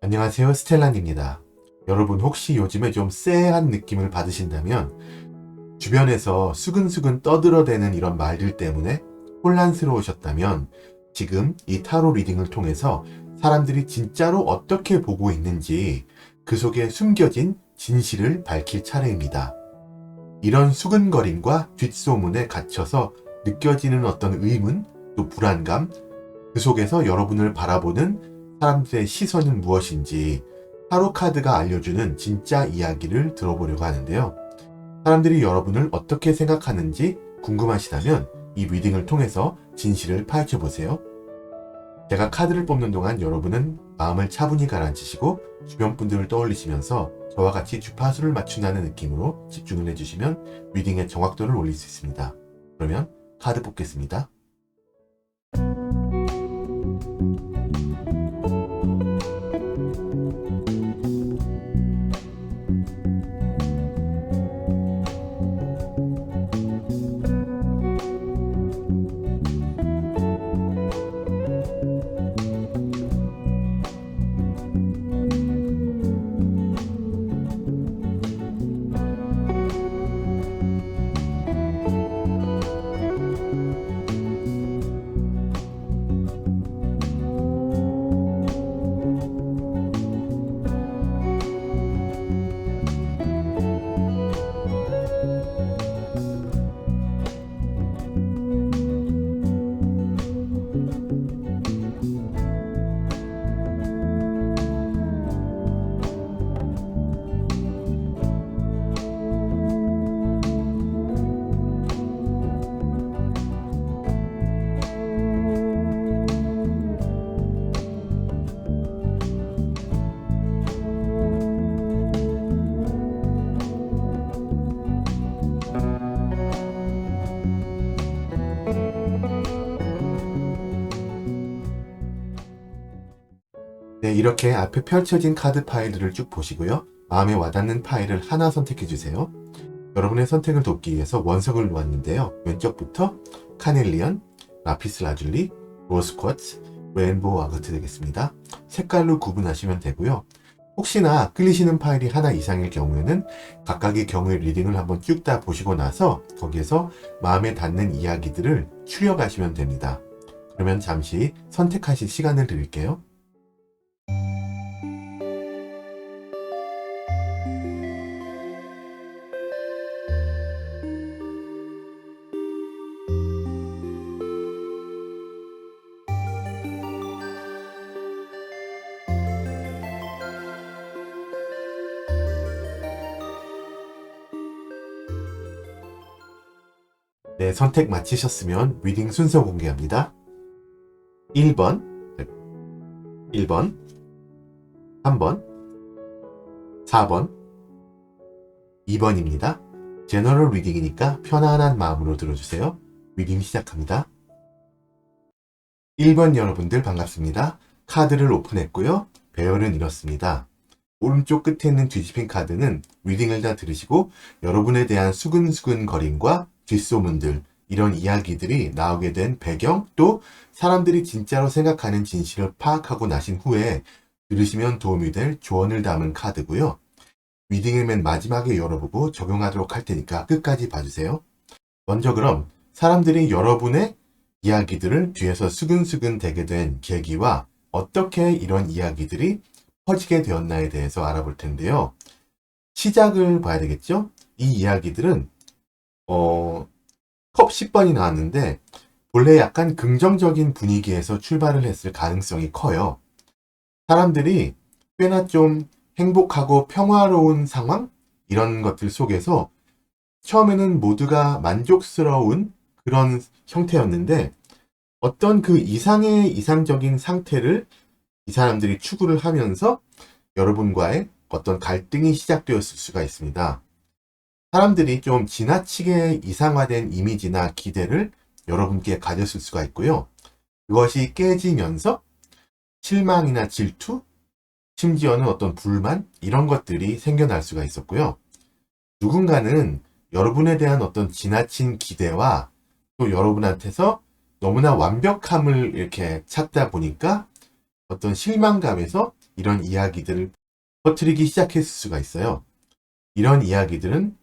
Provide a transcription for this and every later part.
안녕하세요, 스텔란입니다. 여러분 혹시 요즘에 좀 쎄한 느낌을 받으신다면 주변에서 수근수근 떠들어대는 이런 말들 때문에 혼란스러우셨다면 지금 이 타로 리딩을 통해서 사람들이 진짜로 어떻게 보고 있는지 그 속에 숨겨진 진실을 밝힐 차례입니다. 이런 수근거림과 뒷소문에 갇혀서 느껴지는 어떤 의문, 또 불안감, 그 속에서 여러분을 바라보는 사람들의 시선은 무엇인지 타로 카드가 알려주는 진짜 이야기를 들어보려고 하는데요. 사람들이 여러분을 어떻게 생각하는지 궁금하시다면 이 리딩을 통해서 진실을 파헤쳐 보세요. 제가 카드를 뽑는 동안 여러분은 마음을 차분히 가라앉히시고 주변 분들을 떠올리시면서 저와 같이 주파수를 맞춘다는 느낌으로 집중을 해주시면 리딩의 정확도를 올릴 수 있습니다. 그러면 카드 뽑겠습니다. 네, 이렇게 앞에 펼쳐진 카드 파일들을 쭉 보시고요. 마음에 와닿는 파일을 하나 선택해 주세요. 여러분의 선택을 돕기 위해서 원석을 놓았는데요. 왼쪽부터 카넬리언, 라피스 라줄리, 로스 쿼츠, 레인보우 아가트 되겠습니다. 색깔로 구분하시면 되고요. 혹시나 끌리시는 파일이 하나 이상일 경우에는 각각의 경우의 리딩을 한번 쭉 다 보시고 나서 거기에서 마음에 닿는 이야기들을 추려가시면 됩니다. 그러면 잠시 선택하실 시간을 드릴게요. 네, 선택 마치셨으면 리딩 순서 공개합니다. 1번, 1번, 3번, 4번, 2번입니다. 제너럴 리딩이니까 편안한 마음으로 들어주세요. 리딩 시작합니다. 1번 여러분들 반갑습니다. 카드를 오픈했고요. 배열은 이렇습니다. 오른쪽 끝에 있는 뒤집힌 카드는 리딩을 다 들으시고 여러분에 대한 수근수근 거림과 뒷소문들, 이런 이야기들이 나오게 된 배경, 또 사람들이 진짜로 생각하는 진실을 파악하고 나신 후에 들으시면 도움이 될 조언을 담은 카드고요. 리딩을 맨 마지막에 열어보고 적용하도록 할 테니까 끝까지 봐주세요. 먼저 그럼 사람들이 여러분의 이야기들을 뒤에서 수근수근 대게 된 계기와 어떻게 이런 이야기들이 퍼지게 되었나에 대해서 알아볼 텐데요. 시작을 봐야 되겠죠? 이 이야기들은 컵 10번이 나왔는데 본래 약간 긍정적인 분위기에서 출발을 했을 가능성이 커요. 사람들이 꽤나 좀 행복하고 평화로운 상황? 이런 것들 속에서 처음에는 모두가 만족스러운 그런 형태였는데 어떤 그 이상의 이상적인 상태를 이 사람들이 추구를 하면서 여러분과의 어떤 갈등이 시작되었을 수가 있습니다. 사람들이 좀 지나치게 이상화된 이미지나 기대를 여러분께 가졌을 수가 있고요. 그것이 깨지면서 실망이나 질투, 심지어는 어떤 불만, 이런 것들이 생겨날 수가 있었고요. 누군가는 여러분에 대한 어떤 지나친 기대와 또 여러분한테서 너무나 완벽함을 이렇게 찾다 보니까 어떤 실망감에서 이런 이야기들을 퍼뜨리기 시작했을 수가 있어요. 이런 이야기들은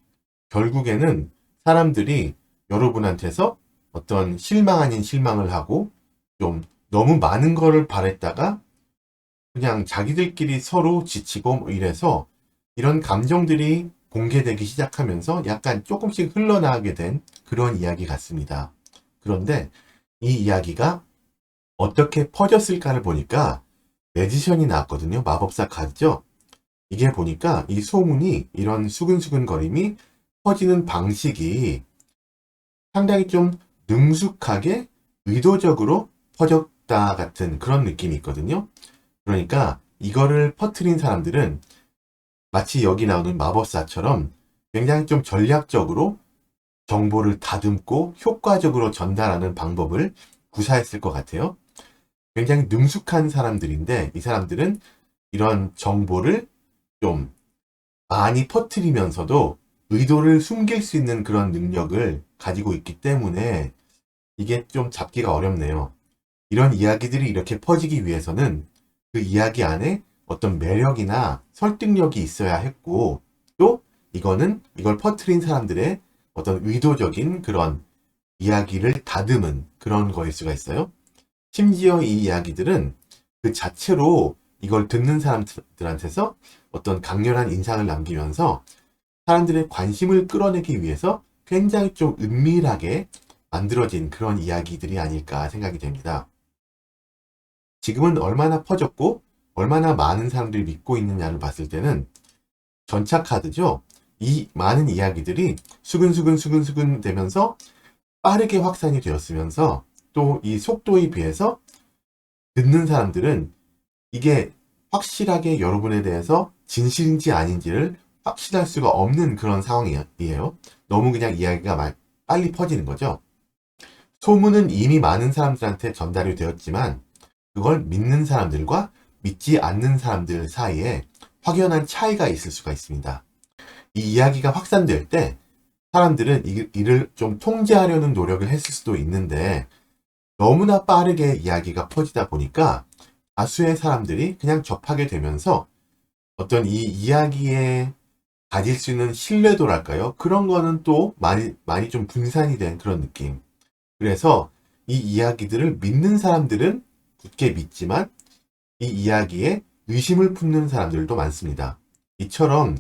결국에는 사람들이 여러분한테서 어떤 실망 아닌 실망을 하고 좀 너무 많은 거를 바랬다가 그냥 자기들끼리 서로 지치고 뭐 이래서 이런 감정들이 공개되기 시작하면서 약간 조금씩 흘러나가게 된 그런 이야기 같습니다. 그런데 이 이야기가 어떻게 퍼졌을까를 보니까 매지션이 나왔거든요. 마법사 카드죠. 이게 보니까 이 소문이 이런 수근수근거림이 퍼지는 방식이 상당히 좀 능숙하게 의도적으로 퍼졌다 같은 그런 느낌이 있거든요. 그러니까 이거를 퍼뜨린 사람들은 마치 여기 나오는 마법사처럼 굉장히 좀 전략적으로 정보를 다듬고 효과적으로 전달하는 방법을 구사했을 것 같아요. 굉장히 능숙한 사람들인데 이 사람들은 이런 정보를 좀 많이 퍼뜨리면서도 의도를 숨길 수 있는 그런 능력을 가지고 있기 때문에 이게 좀 잡기가 어렵네요. 이런 이야기들이 이렇게 퍼지기 위해서는 그 이야기 안에 어떤 매력이나 설득력이 있어야 했고, 또 이걸 퍼뜨린 사람들의 어떤 의도적인 그런 이야기를 다듬은 그런 거일 수가 있어요. 심지어 이 이야기들은 그 자체로 이걸 듣는 사람들한테서 어떤 강렬한 인상을 남기면서 사람들의 관심을 끌어내기 위해서 굉장히 좀 은밀하게 만들어진 그런 이야기들이 아닐까 생각이 됩니다. 지금은 얼마나 퍼졌고 얼마나 많은 사람들이 믿고 있느냐를 봤을 때는 전차 카드죠. 이 많은 이야기들이 수근수근 되면서 빠르게 확산이 되었으면서 또 이 속도에 비해서 듣는 사람들은 이게 확실하게 여러분에 대해서 진실인지 아닌지를 확실할 수가 없는 그런 상황이에요. 너무 그냥 이야기가 빨리 퍼지는 거죠. 소문은 이미 많은 사람들한테 전달이 되었지만 그걸 믿는 사람들과 믿지 않는 사람들 사이에 확연한 차이가 있을 수가 있습니다. 이 이야기가 확산될 때 사람들은 이를 좀 통제하려는 노력을 했을 수도 있는데 너무나 빠르게 이야기가 퍼지다 보니까 다수의 사람들이 그냥 접하게 되면서 어떤 이 이야기에 가질 수 있는 신뢰도랄까요? 그런 거는 또 많이 좀 분산이 된 그런 느낌. 그래서 이 이야기들을 믿는 사람들은 굳게 믿지만 이 이야기에 의심을 품는 사람들도 많습니다. 이처럼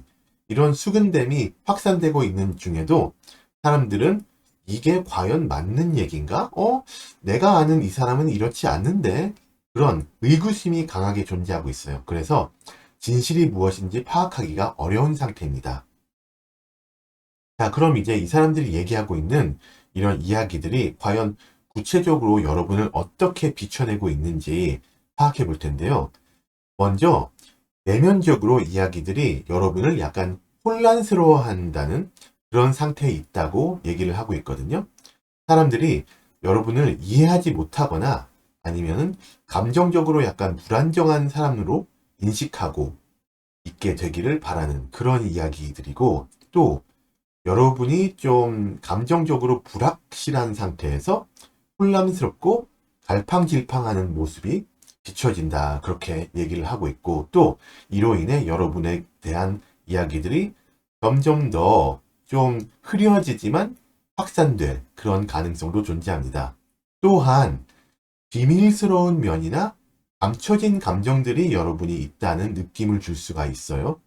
이런 수근댐이 확산되고 있는 중에도 사람들은 이게 과연 맞는 얘기인가? 내가 아는 이 사람은 이렇지 않는데 그런 의구심이 강하게 존재하고 있어요. 그래서 진실이 무엇인지 파악하기가 어려운 상태입니다. 자, 그럼 이제 이 사람들이 얘기하고 있는 이런 이야기들이 과연 구체적으로 여러분을 어떻게 비춰내고 있는지 파악해 볼 텐데요. 먼저 내면적으로 이야기들이 여러분을 약간 혼란스러워 한다는 그런 상태에 있다고 얘기를 하고 있거든요. 사람들이 여러분을 이해하지 못하거나 아니면은 감정적으로 약간 불안정한 사람으로 인식하고 있게 되기를 바라는 그런 이야기들이고, 또 여러분이 좀 감정적으로 불확실한 상태에서 혼란스럽고 갈팡질팡하는 모습이 비춰진다. 그렇게 얘기를 하고 있고, 또 이로 인해 여러분에 대한 이야기들이 점점 더 좀 흐려지지만 확산될 그런 가능성도 존재합니다. 또한 비밀스러운 면이나 감춰진 감정들이 여러분이 있다는 느낌을 줄 수가 있어요.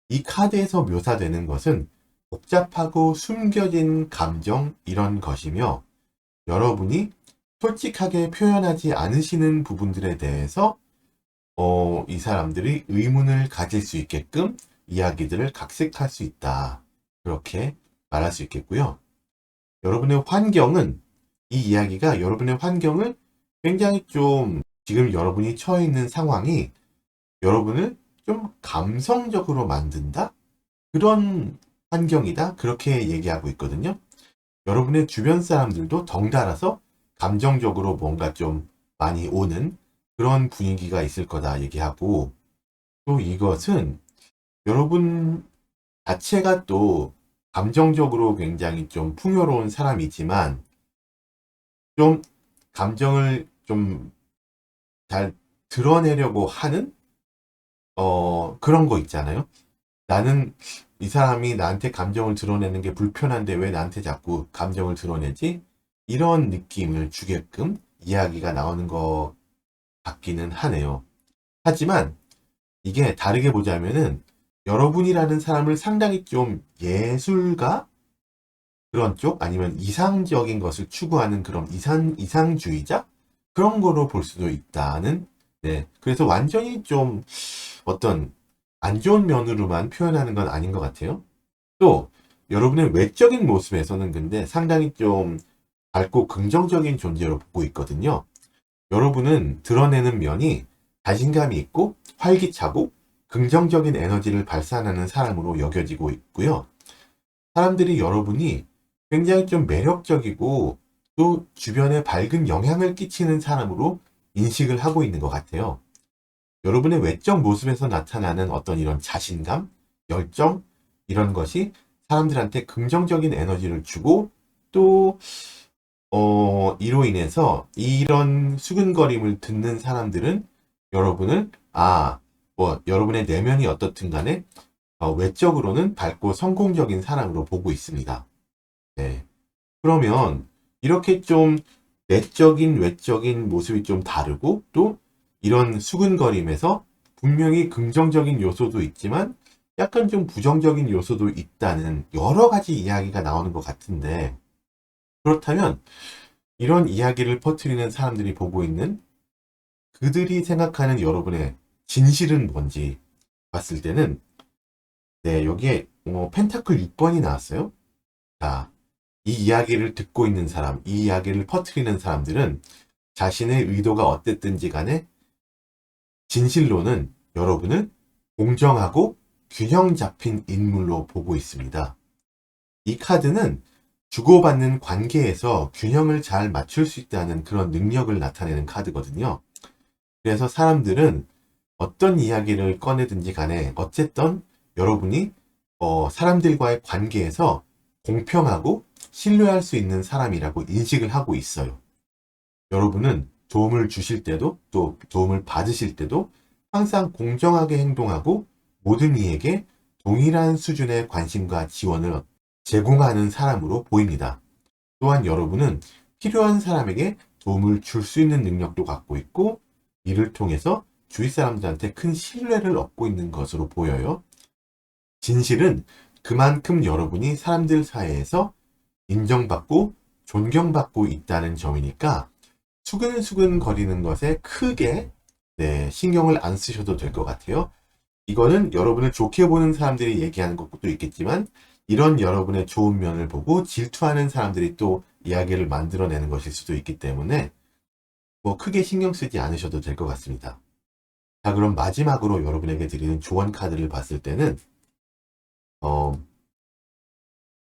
이 카드에서 묘사되는 것은 복잡하고 숨겨진 감정 이런 것이며, 여러분이 솔직하게 표현하지 않으시는 부분들에 대해서 이 사람들이 의문을 가질 수 있게끔 이야기들을 각색할 수 있다. 그렇게 말할 수 있겠고요. 여러분의 환경은, 이 이야기가 여러분의 환경을 굉장히 좀 지금 여러분이 처해 있는 상황이 여러분을 좀 감성적으로 만든다? 그런 환경이다. 그렇게 얘기하고 있거든요. 여러분의 주변 사람들도 덩달아서 감정적으로 뭔가 좀 많이 오는 그런 분위기가 있을 거다 얘기하고, 또 이것은 여러분 자체가 또 감정적으로 굉장히 좀 풍요로운 사람이지만 좀 감정을 좀 잘 드러내려고 하는 그런 거 있잖아요. 나는 이 사람이 나한테 감정을 드러내는 게 불편한데 왜 나한테 자꾸 감정을 드러내지? 이런 느낌을 주게끔 이야기가 나오는 것 같기는 하네요. 하지만 이게 다르게 보자면은 여러분이라는 사람을 상당히 좀 예술가? 그런 쪽? 아니면 이상적인 것을 추구하는 그런 이상주의자? 그런 거로 볼 수도 있다는, 네. 그래서 완전히 좀 어떤 안 좋은 면으로만 표현하는 건 아닌 것 같아요. 또, 여러분의 외적인 모습에서는 근데 상당히 좀 밝고 긍정적인 존재로 보고 있거든요. 여러분은 드러내는 면이 자신감이 있고 활기차고 긍정적인 에너지를 발산하는 사람으로 여겨지고 있고요. 사람들이 여러분이 굉장히 좀 매력적이고 또 주변에 밝은 영향을 끼치는 사람으로 인식을 하고 있는 것 같아요. 여러분의 외적 모습에서 나타나는 어떤 이런 자신감, 열정, 이런 것이 사람들한테 긍정적인 에너지를 주고 또 이로 인해서 이런 수근거림을 듣는 사람들은 여러분을, 여러분의 내면이 어떻든 간에 외적으로는 밝고 성공적인 사람으로 보고 있습니다. 네. 그러면 이렇게 좀 내적인, 외적인 모습이 좀 다르고 또 이런 수근거림에서 분명히 긍정적인 요소도 있지만 약간 좀 부정적인 요소도 있다는 여러 가지 이야기가 나오는 것 같은데, 그렇다면 이런 이야기를 퍼뜨리는 사람들이 보고 있는 그들이 생각하는 여러분의 진실은 뭔지 봤을 때는, 네, 여기에 펜타클 6번이 나왔어요. 자, 이 이야기를 듣고 있는 사람, 이 이야기를 퍼뜨리는 사람들은 자신의 의도가 어땠든지 간에 진실로는 여러분을 공정하고 균형 잡힌 인물로 보고 있습니다. 이 카드는 주고받는 관계에서 균형을 잘 맞출 수 있다는 그런 능력을 나타내는 카드거든요. 그래서 사람들은 어떤 이야기를 꺼내든지 간에 어쨌든 여러분이 사람들과의 관계에서 공평하고 신뢰할 수 있는 사람이라고 인식을 하고 있어요. 여러분은 도움을 주실 때도 또 도움을 받으실 때도 항상 공정하게 행동하고 모든 이에게 동일한 수준의 관심과 지원을 제공하는 사람으로 보입니다. 또한 여러분은 필요한 사람에게 도움을 줄 수 있는 능력도 갖고 있고 이를 통해서 주위 사람들한테 큰 신뢰를 얻고 있는 것으로 보여요. 진실은 그만큼 여러분이 사람들 사이에서 인정받고 존경받고 있다는 점이니까 수근수근 거리는 것에 크게 신경을 안 쓰셔도 될 것 같아요. 이거는 여러분을 좋게 보는 사람들이 얘기하는 것도 있겠지만 이런 여러분의 좋은 면을 보고 질투하는 사람들이 또 이야기를 만들어내는 것일 수도 있기 때문에 뭐 크게 신경 쓰지 않으셔도 될 것 같습니다. 자, 그럼 마지막으로 여러분에게 드리는 조언 카드를 봤을 때는 어,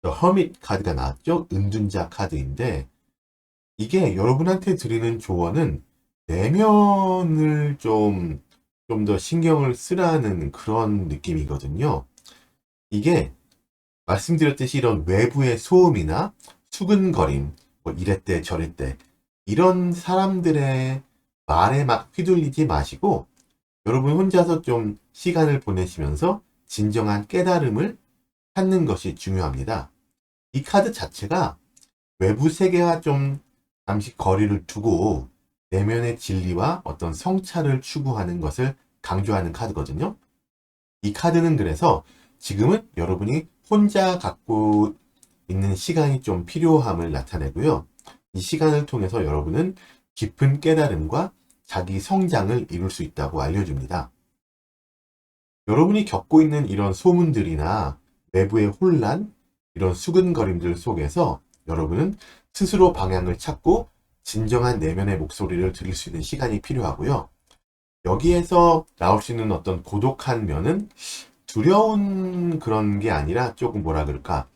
허밋 카드가 나왔죠? 은둔자 카드인데 이게 여러분한테 드리는 조언은 내면을 좀 더 신경을 쓰라는 그런 느낌이거든요. 이게 말씀드렸듯이 이런 외부의 소음이나 수근거림, 뭐 이랬대 저랬대 이런 사람들의 말에 막 휘둘리지 마시고 여러분 혼자서 좀 시간을 보내시면서 진정한 깨달음을 찾는 것이 중요합니다. 이 카드 자체가 외부 세계와 좀 잠시 거리를 두고 내면의 진리와 어떤 성찰을 추구하는 것을 강조하는 카드거든요. 이 카드는 그래서 지금은 여러분이 혼자 갖고 있는 시간이 좀 필요함을 나타내고요. 이 시간을 통해서 여러분은 깊은 깨달음과 자기 성장을 이룰 수 있다고 알려줍니다. 여러분이 겪고 있는 이런 소문들이나 내부의 혼란, 이런 수근거림들 속에서 여러분은 스스로 방향을 찾고 진정한 내면의 목소리를 들을 수 있는 시간이 필요하고요. 여기에서 나올 수 있는 어떤 고독한 면은 두려운 그런 게 아니라 조금 뭐라 그럴까,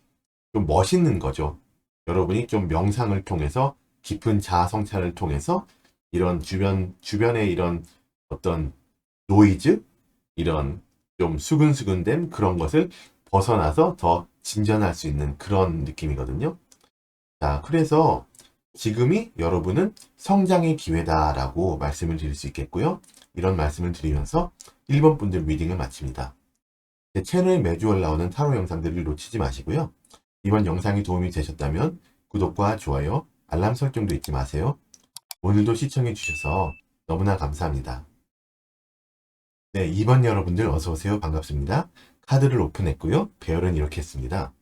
좀 멋있는 거죠. 여러분이 좀 명상을 통해서 깊은 자아 성찰을 통해서 이런 주변의 이런 어떤 노이즈, 이런 좀 수근수근된 그런 것을 벗어나서 더 진전할 수 있는 그런 느낌이거든요. 자, 그래서 지금이 여러분은 성장의 기회다라고 말씀을 드릴 수 있겠고요. 이런 말씀을 드리면서 1번 분들 리딩을 마칩니다. 제 채널에 매주 올라오는 타로 영상들을 놓치지 마시고요. 이번 영상이 도움이 되셨다면 구독과 좋아요, 알람 설정도 잊지 마세요. 오늘도 시청해 주셔서 너무나 감사합니다. 네, 2번 여러분들 어서오세요. 반갑습니다. 카드를 오픈했고요. 배열은 이렇게 했습니다.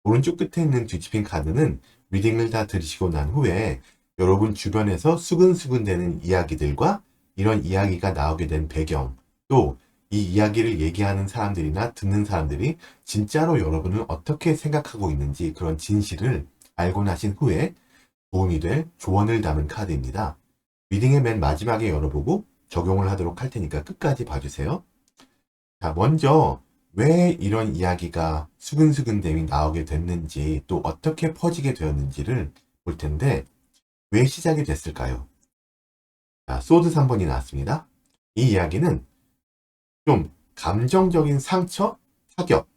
오른쪽 끝에 있는 뒤집힌 카드는 리딩을 다 들으시고 난 후에 여러분 주변에서 수근수근되는 이야기들과 이런 이야기가 나오게 된 배경, 또 이 이야기를 얘기하는 사람들이나 듣는 사람들이 진짜로 여러분을 어떻게 생각하고 있는지 그런 진실을 알고 나신 후에 도움이 될 조언을 담은 카드입니다. 리딩의 맨 마지막에 열어보고 적용을 하도록 할 테니까 끝까지 봐주세요. 자, 먼저 왜 이런 이야기가 수근수근됨이 나오게 됐는지 또 어떻게 퍼지게 되었는지를 볼 텐데 왜 시작이 됐을까요? 자, 소드 3번이 나왔습니다. 이 이야기는 좀 감정적인 상처, 타격,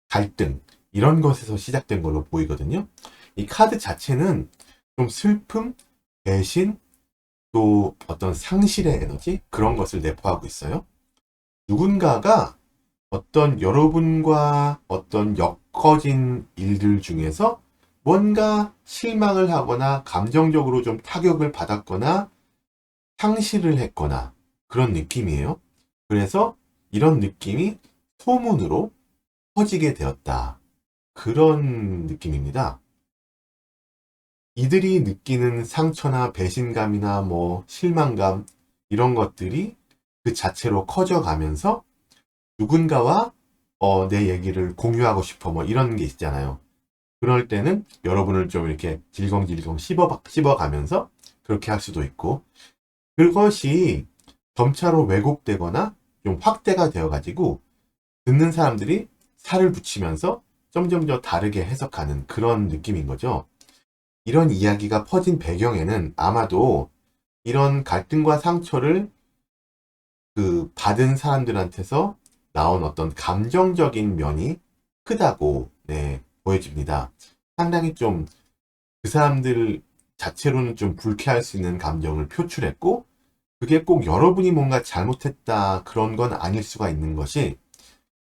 갈등 이런 것에서 시작된 걸로 보이거든요. 이 카드 자체는 좀 슬픔, 배신, 또 어떤 상실의 에너지 그런 것을 내포하고 있어요. 누군가가 어떤 여러분과 어떤 엮어진 일들 중에서 뭔가 실망을 하거나 감정적으로 좀 타격을 받았거나 상실을 했거나 그런 느낌이에요. 그래서 이런 느낌이 소문으로 퍼지게 되었다. 그런 느낌입니다. 이들이 느끼는 상처나 배신감이나 뭐 실망감 이런 것들이 그 자체로 커져가면서 누군가와 내 얘기를 공유하고 싶어 뭐 이런 게 있잖아요. 그럴 때는 여러분을 좀 이렇게 질겅질겅 씹어가면서 그렇게 할 수도 있고 그것이 점차로 왜곡되거나 좀 확대가 되어가지고 듣는 사람들이 살을 붙이면서 점점 더 다르게 해석하는 그런 느낌인 거죠. 이런 이야기가 퍼진 배경에는 아마도 이런 갈등과 상처를 받은 사람들한테서 나온 어떤 감정적인 면이 크다고 보여집니다. 상당히 좀 그 사람들 자체로는 좀 불쾌할 수 있는 감정을 표출했고 그게 꼭 여러분이 뭔가 잘못했다 그런 건 아닐 수가 있는 것이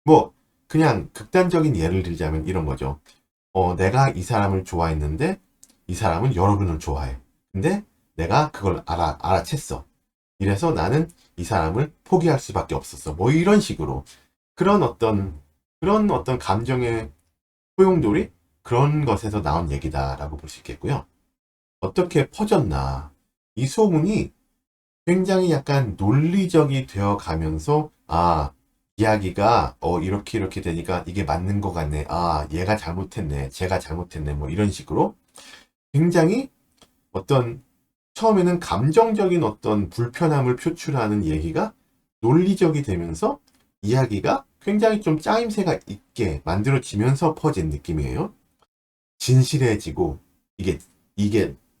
뭐 그냥 극단적인 예를 들자면 이런 거죠. 내가 이 사람을 좋아했는데 이 사람은 여러분을 좋아해. 근데 내가 그걸 알아챘어. 이래서 나는 이 사람을 포기할 수밖에 없었어. 뭐 이런 식으로 그런 어떤 감정의 소용돌이 그런 것에서 나온 얘기다라고 볼 수 있겠고요. 어떻게 퍼졌나? 이 소문이 굉장히 약간 논리적이 되어 가면서 이야기가 이렇게 되니까 이게 맞는 것 같네. 얘가 잘못했네. 제가 잘못했네. 뭐 이런 식으로 굉장히 어떤 처음에는 감정적인 어떤 불편함을 표출하는 얘기가 논리적이 되면서 이야기가 굉장히 좀 짜임새가 있게 만들어지면서 퍼진 느낌이에요. 진실해지고 이게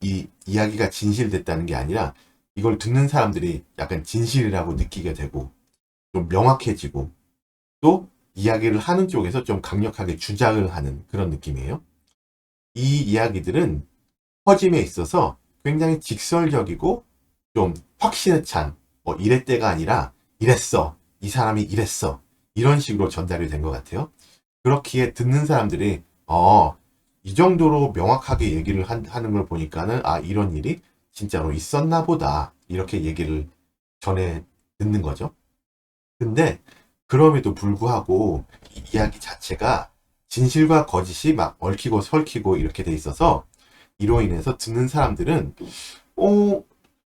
이 이야기가 진실됐다는 게 아니라 이걸 듣는 사람들이 약간 진실이라고 느끼게 되고 좀 명확해지고 또 이야기를 하는 쪽에서 좀 강력하게 주장을 하는 그런 느낌이에요. 이 이야기들은 퍼짐에 있어서 굉장히 직설적이고 좀 확신에 찬 이랬대가 아니라 이랬어. 이 사람이 이랬어. 이런 식으로 전달이 된 것 같아요. 그렇기에 듣는 사람들이 이 정도로 명확하게 얘기를 하는 걸 보니까는 이런 일이 진짜로 있었나 보다. 이렇게 얘기를 전해 듣는 거죠. 근데 그럼에도 불구하고 이 이야기 자체가 진실과 거짓이 막 얽히고 설키고 이렇게 돼 있어서 이로 인해서 듣는 사람들은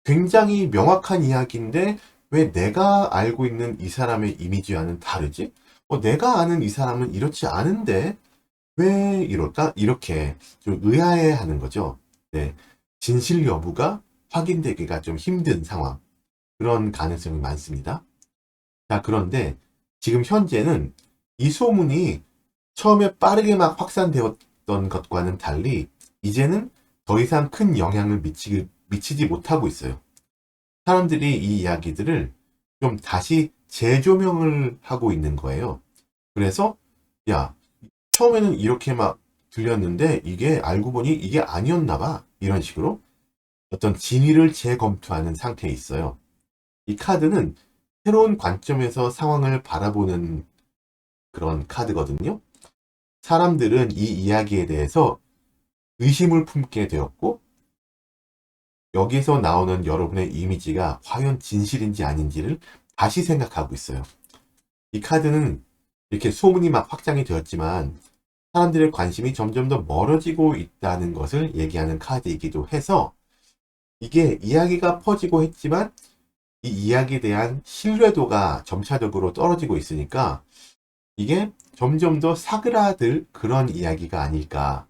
굉장히 명확한 이야기인데 왜 내가 알고 있는 이 사람의 이미지와는 다르지? 내가 아는 이 사람은 이렇지 않은데 왜 이럴까? 이렇게 좀 의아해하는 거죠. 네, 진실 여부가 확인되기가 좀 힘든 상황. 그런 가능성이 많습니다. 자, 그런데 지금 현재는 이 소문이 처음에 빠르게 막 확산되었던 것과는 달리 이제는 더 이상 큰 영향을 미치지 못하고 있어요. 사람들이 이 이야기들을 좀 다시 재조명을 하고 있는 거예요. 그래서 야, 처음에는 이렇게 막 들렸는데 이게 알고 보니 이게 아니었나 봐. 이런 식으로 어떤 진위를 재검토하는 상태에 있어요. 이 카드는 새로운 관점에서 상황을 바라보는 그런 카드거든요. 사람들은 이 이야기에 대해서 의심을 품게 되었고, 여기서 나오는 여러분의 이미지가 과연 진실인지 아닌지를 다시 생각하고 있어요. 이 카드는 이렇게 소문이 막 확장이 되었지만 사람들의 관심이 점점 더 멀어지고 있다는 것을 얘기하는 카드이기도 해서, 이게 이야기가 퍼지고 했지만 이 이야기에 대한 신뢰도가 점차적으로 떨어지고 있으니까 이게 점점 더 사그라들 그런 이야기가 아닐까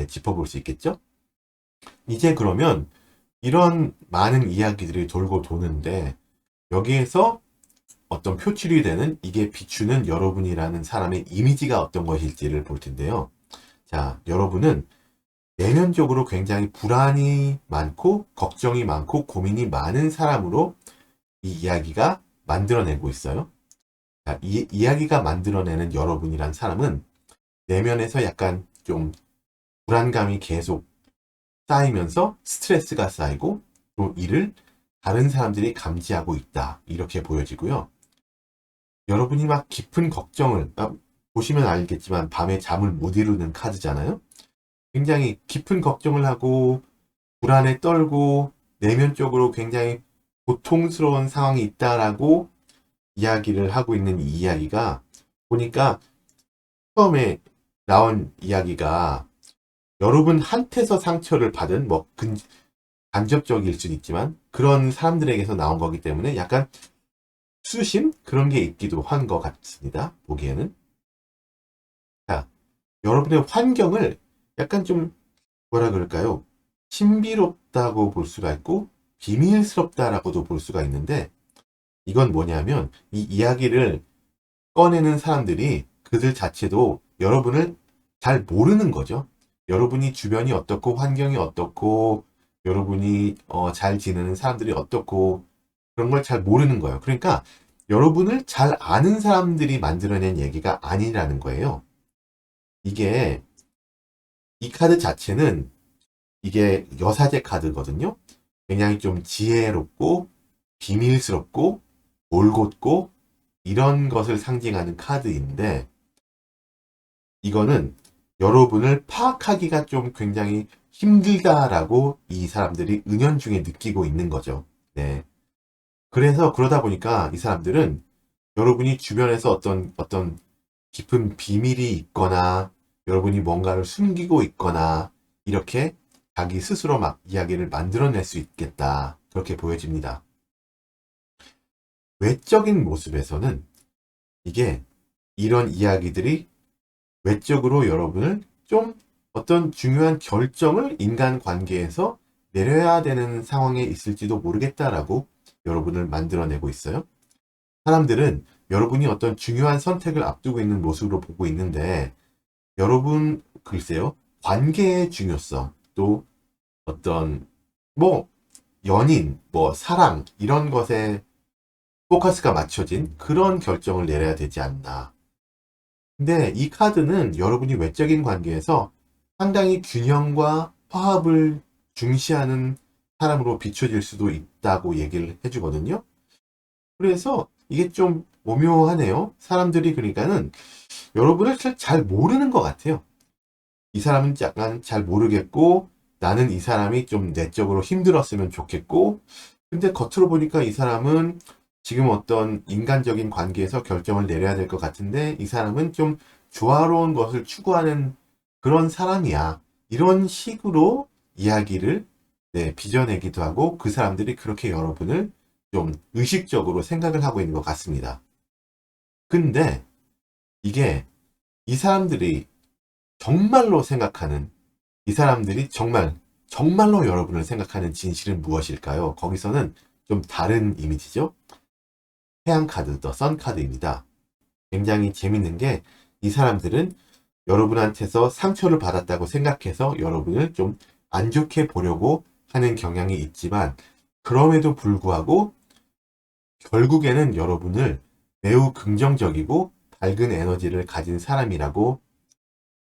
짚어볼 수 있겠죠? 이제 그러면 이런 많은 이야기들이 돌고 도는데, 여기에서 어떤 표출이 되는, 이게 비추는 여러분이라는 사람의 이미지가 어떤 것일지를 볼 텐데요. 자, 여러분은 내면적으로 굉장히 불안이 많고 걱정이 많고 고민이 많은 사람으로 이 이야기가 만들어내고 있어요. 자, 이 이야기가 만들어내는 여러분이란 사람은 내면에서 약간 좀 불안감이 계속 쌓이면서 스트레스가 쌓이고, 또 이를 다른 사람들이 감지하고 있다, 이렇게 보여지고요. 여러분이 막 깊은 걱정을, 보시면 알겠지만 밤에 잠을 못 이루는 카드잖아요. 굉장히 깊은 걱정을 하고 불안에 떨고 내면적으로 굉장히 고통스러운 상황이 있다라고 이야기를 하고 있는 이 이야기가, 보니까 처음에 나온 이야기가 여러분한테서 상처를 받은, 뭐 간접적일 수도 있지만 그런 사람들에게서 나온 거기 때문에 약간 수심? 그런 게 있기도 한 것 같습니다, 보기에는. 자, 여러분의 환경을 약간 좀 뭐라 그럴까요? 신비롭다고 볼 수가 있고 비밀스럽다라고도 볼 수가 있는데, 이건 뭐냐면 이 이야기를 꺼내는 사람들이 그들 자체도 여러분을 잘 모르는 거죠. 여러분이 주변이 어떻고 환경이 어떻고 여러분이 잘 지내는 사람들이 어떻고 그런 걸 잘 모르는 거예요. 그러니까 여러분을 잘 아는 사람들이 만들어낸 얘기가 아니라는 거예요. 이게, 이 카드 자체는 이게 여사제 카드거든요. 굉장히 좀 지혜롭고 비밀스럽고 올곧고 이런 것을 상징하는 카드인데, 이거는 여러분을 파악하기가 좀 굉장히 힘들다라고 이 사람들이 은연중에 느끼고 있는 거죠. 네. 그래서 그러다 보니까 이 사람들은 여러분이 주변에서 어떤 깊은 비밀이 있거나 여러분이 뭔가를 숨기고 있거나 이렇게 자기 스스로 막 이야기를 만들어낼 수 있겠다, 그렇게 보여집니다. 외적인 모습에서는 이게, 이런 이야기들이 외적으로 여러분을 좀 어떤 중요한 결정을 인간 관계에서 내려야 되는 상황에 있을지도 모르겠다라고 여러분을 만들어내고 있어요. 사람들은 여러분이 어떤 중요한 선택을 앞두고 있는 모습으로 보고 있는데, 여러분, 글쎄요, 관계의 중요성, 또 어떤 뭐 연인, 뭐 사랑, 이런 것에 포커스가 맞춰진 그런 결정을 내려야 되지 않나. 근데 이 카드는 여러분이 외적인 관계에서 상당히 균형과 화합을 중시하는 사람으로 비춰질 수도 있다고 얘기를 해주거든요. 그래서 이게 좀 오묘하네요. 사람들이 그러니까는 여러분을 잘 모르는 것 같아요. 이 사람은 약간 잘 모르겠고, 나는 이 사람이 좀 내적으로 힘들었으면 좋겠고, 근데 겉으로 보니까 이 사람은 지금 어떤 인간적인 관계에서 결정을 내려야 될 것 같은데, 이 사람은 좀 조화로운 것을 추구하는 그런 사람이야, 이런 식으로 이야기를 빚어내기도 하고, 그 사람들이 그렇게 여러분을 좀 의식적으로 생각을 하고 있는 것 같습니다. 근데 이게, 이 사람들이 정말로 생각하는, 이 사람들이 정말로 여러분을 생각하는 진실은 무엇일까요? 거기서는 좀 다른 이미지죠. 태양 카드, 더 선 카드입니다. 굉장히 재밌는 게, 이 사람들은 여러분한테서 상처를 받았다고 생각해서 여러분을 좀 안 좋게 보려고 하는 경향이 있지만, 그럼에도 불구하고 결국에는 여러분을 매우 긍정적이고 밝은 에너지를 가진 사람이라고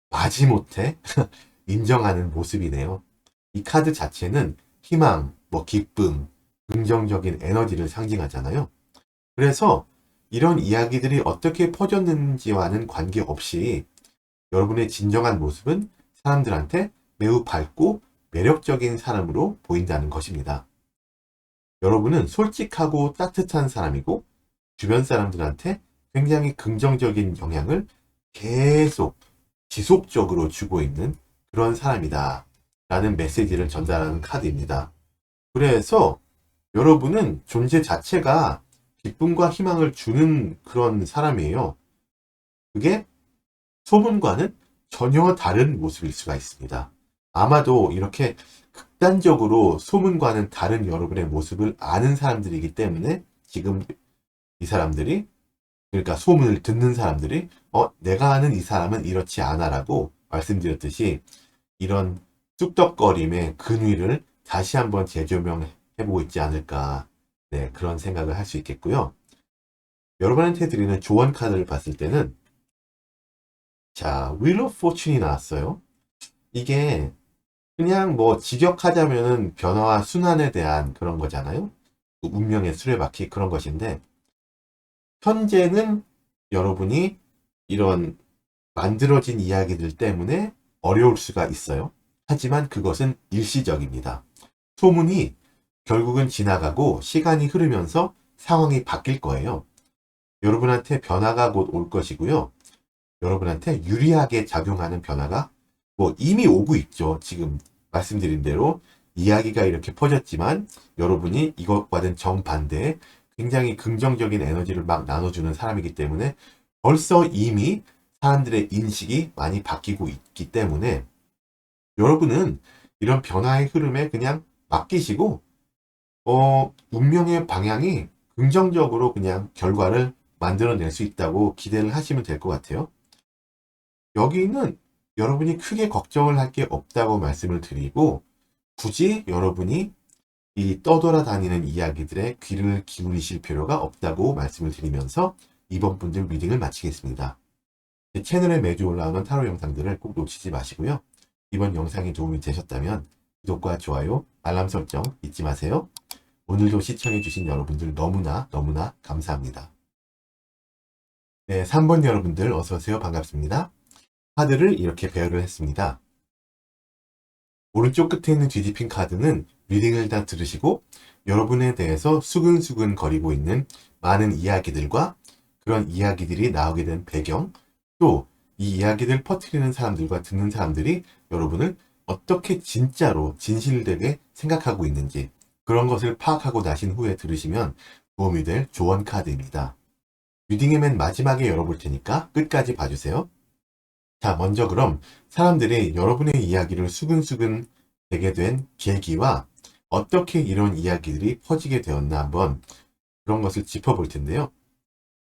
마지못해 인정하는 모습이네요. 이 카드 자체는 희망, 뭐 기쁨, 긍정적인 에너지를 상징하잖아요. 그래서 이런 이야기들이 어떻게 퍼졌는지와는 관계없이 여러분의 진정한 모습은 사람들한테 매우 밝고 매력적인 사람으로 보인다는 것입니다. 여러분은 솔직하고 따뜻한 사람이고 주변 사람들한테 굉장히 긍정적인 영향을 계속 지속적으로 주고 있는 그런 사람이다 라는 메시지를 전달하는 카드입니다. 그래서 여러분은 존재 자체가 기쁨과 희망을 주는 그런 사람이에요. 그게 소문과는 전혀 다른 모습일 수가 있습니다. 아마도 이렇게 극단적으로 소문과는 다른 여러분의 모습을 아는 사람들이기 때문에 지금 이 사람들이, 그러니까 소문을 듣는 사람들이 내가 아는 이 사람은 이렇지 않아 라고 말씀드렸듯이 이런 쑥덕거림의 근위를 다시 한번 재조명해보고 있지 않을까, 네, 그런 생각을 할 수 있겠고요. 여러분한테 드리는 조언 카드를 봤을 때는 자, Wheel of Fortune이 나왔어요. 이게 그냥 뭐 직역하자면은 변화와 순환에 대한 그런 거잖아요. 운명의 수레바퀴 그런 것인데, 현재는 여러분이 이런 만들어진 이야기들 때문에 어려울 수가 있어요. 하지만 그것은 일시적입니다. 소문이 결국은 지나가고 시간이 흐르면서 상황이 바뀔 거예요. 여러분한테 변화가 곧 올 것이고요. 여러분한테 유리하게 작용하는 변화가 뭐 이미 오고 있죠. 지금 말씀드린 대로 이야기가 이렇게 퍼졌지만 여러분이 이것과는 정반대의 굉장히 긍정적인 에너지를 막 나눠주는 사람이기 때문에 벌써 이미 사람들의 인식이 많이 바뀌고 있기 때문에 여러분은 이런 변화의 흐름에 그냥 맡기시고 운명의 방향이 긍정적으로 그냥 결과를 만들어낼 수 있다고 기대를 하시면 될 것 같아요. 여기는 여러분이 크게 걱정을 할 게 없다고 말씀을 드리고, 굳이 여러분이 이 떠돌아다니는 이야기들에 귀를 기울이실 필요가 없다고 말씀을 드리면서 이번 분들 리딩을 마치겠습니다. 제 채널에 매주 올라오는 타로 영상들을 꼭 놓치지 마시고요. 이번 영상이 도움이 되셨다면 구독과 좋아요, 알람 설정 잊지 마세요. 오늘도 시청해주신 여러분들 너무나 감사합니다. 네, 3번 여러분들 어서오세요. 반갑습니다. 카드를 이렇게 배열을 했습니다. 오른쪽 끝에 있는 뒤집힌 카드는 리딩을 다 들으시고 여러분에 대해서 수근수근 거리고 있는 많은 이야기들과 그런 이야기들이 나오게 된 배경, 또 이 이야기들 퍼뜨리는 사람들과 듣는 사람들이 여러분을 어떻게 진짜로 진실되게 생각하고 있는지 그런 것을 파악하고 나신 후에 들으시면 도움이 될 조언 카드입니다. 리딩의 맨 마지막에 열어볼 테니까 끝까지 봐주세요. 자, 먼저 그럼 사람들이 여러분의 이야기를 수근수근 되게 된 계기와 어떻게 이런 이야기들이 퍼지게 되었나 한번 그런 것을 짚어볼 텐데요.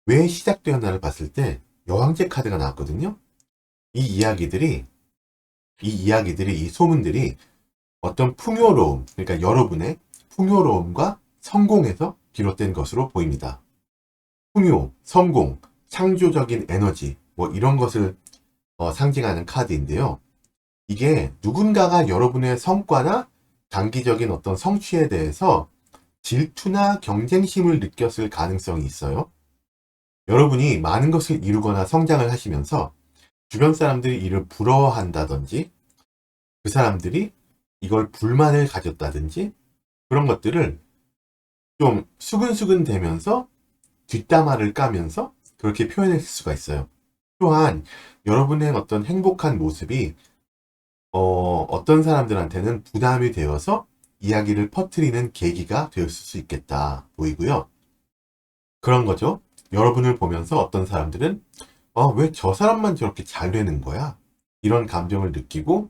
왜 시작되었나를 봤을 때 여왕제 카드가 나왔거든요. 이 소문들이 어떤 풍요로움, 그러니까 여러분의 풍요로움과 성공에서 비롯된 것으로 보입니다. 풍요, 성공, 창조적인 에너지, 뭐 이런 것을 상징하는 카드인데요. 이게 누군가가 여러분의 성과나 단기적인 어떤 성취에 대해서 질투나 경쟁심을 느꼈을 가능성이 있어요. 여러분이 많은 것을 이루거나 성장을 하시면서 주변 사람들이 이를 부러워한다든지 그 사람들이 이걸 불만을 가졌다든지 그런 것들을 좀 수근수근 대면서 뒷담화를 까면서 그렇게 표현할 수가 있어요. 또한 여러분의 어떤 행복한 모습이 어떤 사람들한테는 부담이 되어서 이야기를 퍼뜨리는 계기가 되었을 수 있겠다 보이고요. 그런 거죠. 여러분을 보면서 어떤 사람들은 왜 저 사람만 저렇게 잘 되는 거야? 이런 감정을 느끼고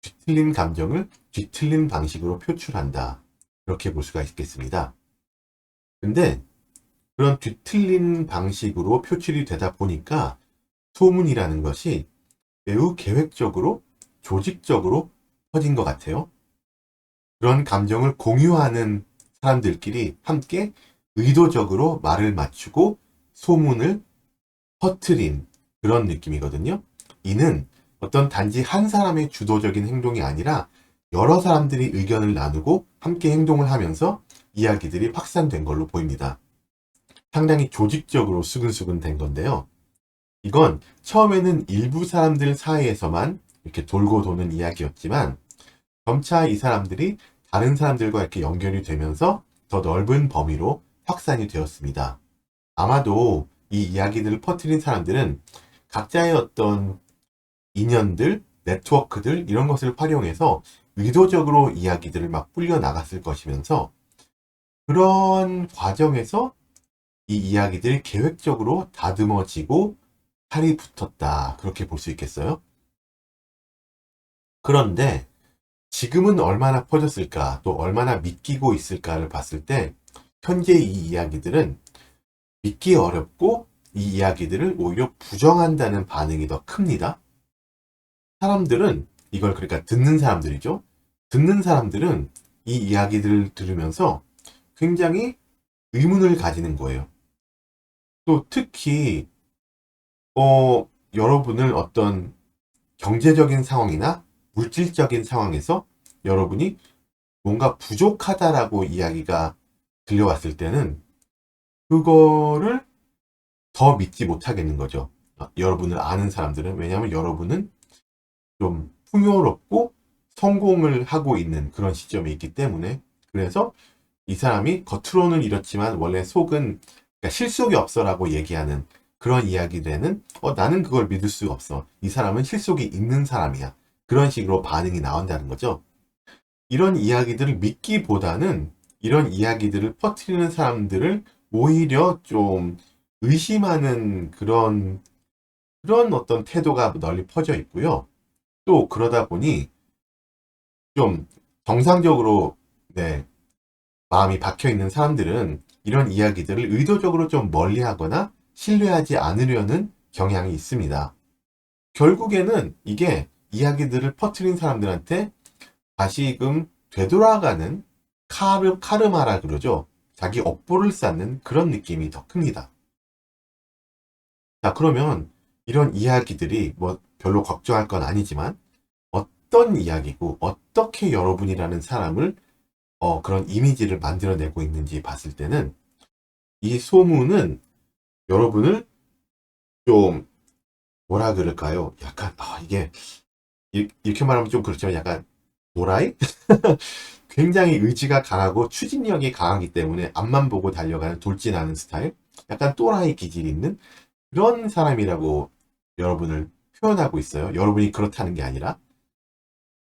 뒤틀린 감정을 뒤틀린 방식으로 표출한다. 그렇게 볼 수가 있겠습니다. 근데 그런 뒤틀린 방식으로 표출이 되다 보니까 소문이라는 것이 매우 계획적으로 조직적으로 퍼진 것 같아요. 그런 감정을 공유하는 사람들끼리 함께 의도적으로 말을 맞추고 소문을 퍼뜨린 그런 느낌이거든요. 이는 어떤 단지 한 사람의 주도적인 행동이 아니라 여러 사람들이 의견을 나누고 함께 행동을 하면서 이야기들이 확산된 걸로 보입니다. 상당히 조직적으로 수근수근 된 건데요. 이건 처음에는 일부 사람들 사이에서만 이렇게 돌고 도는 이야기였지만 점차 이 사람들이 다른 사람들과 이렇게 연결이 되면서 더 넓은 범위로 확산이 되었습니다. 아마도 이 이야기들을 퍼뜨린 사람들은 각자의 어떤 인연들, 네트워크들 이런 것을 활용해서 의도적으로 이야기들을 막 불려 나갔을 것이면서 그런 과정에서 이 이야기들이 계획적으로 다듬어지고 살이 붙었다. 그렇게 볼 수 있겠어요? 그런데 지금은 얼마나 퍼졌을까, 또 얼마나 믿기고 있을까를 봤을 때 현재 이 이야기들은 믿기 어렵고 이 이야기들을 오히려 부정한다는 반응이 더 큽니다. 사람들은 이걸 그러니까 듣는 사람들이죠. 듣는 사람들은 이 이야기들을 들으면서 굉장히 의문을 가지는 거예요. 또 특히 여러분을 어떤 경제적인 상황이나 물질적인 상황에서 여러분이 뭔가 부족하다라고 이야기가 들려왔을 때는 그거를 더 믿지 못하겠는 거죠. 여러분을 아는 사람들은. 왜냐하면 여러분은 좀 풍요롭고 성공을 하고 있는 그런 시점에 있기 때문에. 그래서 이 사람이 겉으로는 이렇지만 원래 속은 그러니까 실속이 없어라고 얘기하는 그런 이야기들에는 나는 그걸 믿을 수가 없어. 이 사람은 실속이 있는 사람이야. 그런 식으로 반응이 나온다는 거죠. 이런 이야기들을 믿기보다는 이런 이야기들을 퍼뜨리는 사람들을 오히려 좀 의심하는 그런 어떤 태도가 널리 퍼져 있고요. 또 그러다 보니 좀 정상적으로 네, 마음이 박혀 있는 사람들은 이런 이야기들을 의도적으로 좀 멀리하거나 신뢰하지 않으려는 경향이 있습니다. 결국에는 이게 이야기들을 퍼뜨린 사람들한테 다시금 되돌아가는 카르마라 그러죠. 자기 업보를 쌓는 그런 느낌이 더 큽니다. 자, 그러면 이런 이야기들이 뭐 별로 걱정할 건 아니지만 어떤 이야기고 어떻게 여러분이라는 사람을 그런 이미지를 만들어내고 있는지 봤을 때는 이 소문은 여러분을 좀 뭐라 그럴까요? 약간 이게 이렇게 말하면 좀 그렇지만 약간 도라이? 굉장히 의지가 강하고 추진력이 강하기 때문에 앞만 보고 달려가는 돌진하는 스타일? 약간 또라이 기질이 있는 그런 사람이라고 여러분을 표현하고 있어요. 여러분이 그렇다는 게 아니라.